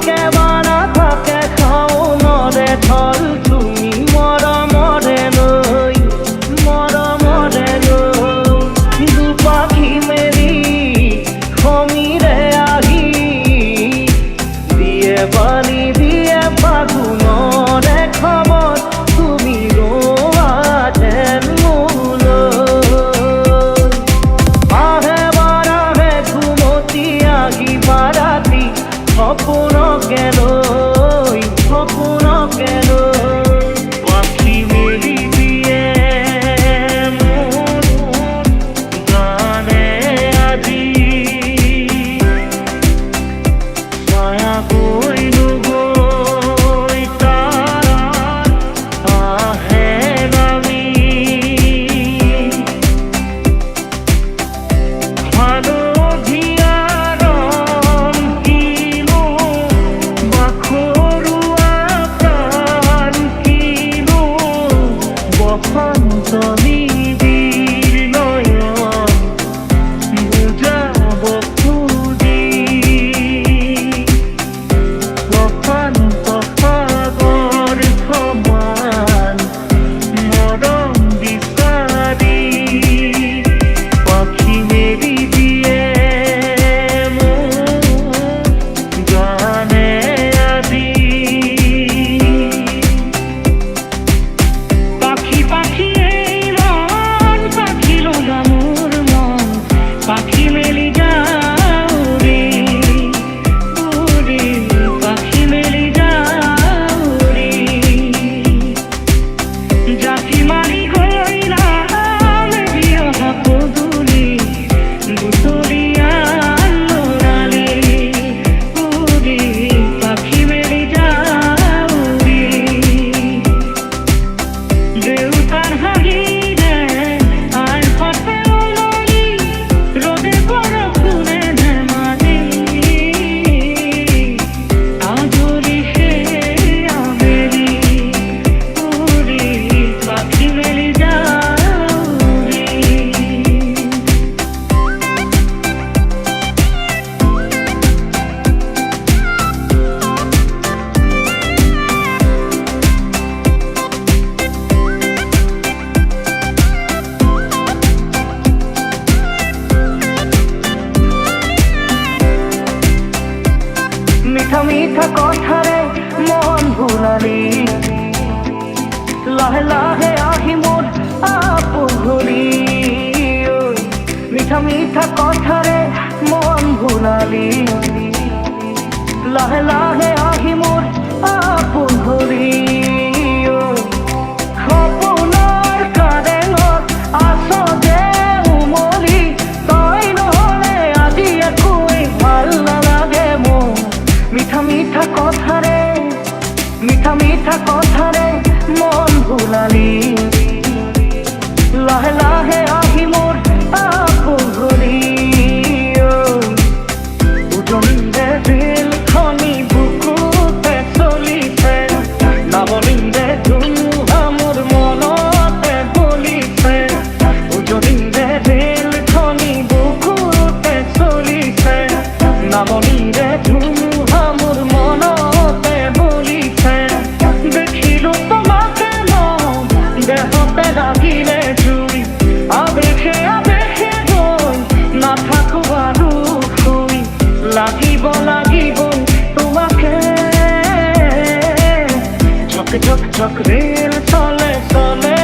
একেবারে থাকে খাও নরে থল তুমি মরমরে নই মরমরে নই দু পাখি মেরি খমিরে আহি দিয়ে বানি দিয়ে ফাগুনরে খবর তুমি রোয়াছেন মূল আহে বারাহে ঘুমতি আহি বারাতি স্বপ্ন কেন স্বপ্ন কেন পাখি মেলি দিয়ে গানে আজি ছায়া কইনু গই তারা আহে নামি ভালো ধিয়ারম কিলো বাখরুয়া প্রাণ কিলো বসন্ত নিবিড় নয়ন বুঝাব খুঁজি বসন্ত সাগর সমান মরম বিচারি পাখি মেরি দিয়ে গানে আজি পাখি পাখি এই মন পাখি লোলা মোর মন পাখি মেলি যাও রে ওরে পাখি মেলি যাও রে জাতি মারি হইলাম বিয়া পদুলি গুতরিয়া লোরালে ওরে পাখি মেলি যাও রে দেউতার হাগিরে আর ফতে ওলই রোদে বরফুনে ধেমালি আজরি সে আবেরি ওরে পাখি মেলি যাও রে মিঠা মিঠা কথারে মন ভুলালি লাহে লাহে আহি মোর আপন ঘুরি মিঠা মিঠা কথারে মন ভুলালি লাহে লাহে আহি মোর আপন ঘুরি সপোনৰ কাৰেঙত আছ যে উমলি তই নহলে আজি একোৱেই ভাল নালাগে মোৰ মিঠা মিঠা কথারে মন ভুলালি লাহে লাহে আহি মোর আপন ঘুরি উজনিৰে দিল খনি বুকুতে চলিছে নামনিৰে ধুমুহা মোৰ মনতে বলিছে উজনিৰে দিল খনি বুকুতে চলিছে নামনিৰে ধুমুহা মোৰ মনতে বলিছে দেখিলো তোমাকে মন দেহতে লাগিলে জুই আবেশে আবেশে গৈ নাথাকো আৰু শুই লাগিব লাগিব তোমাকে ঝক ঝক ঝক রেল চলে চলে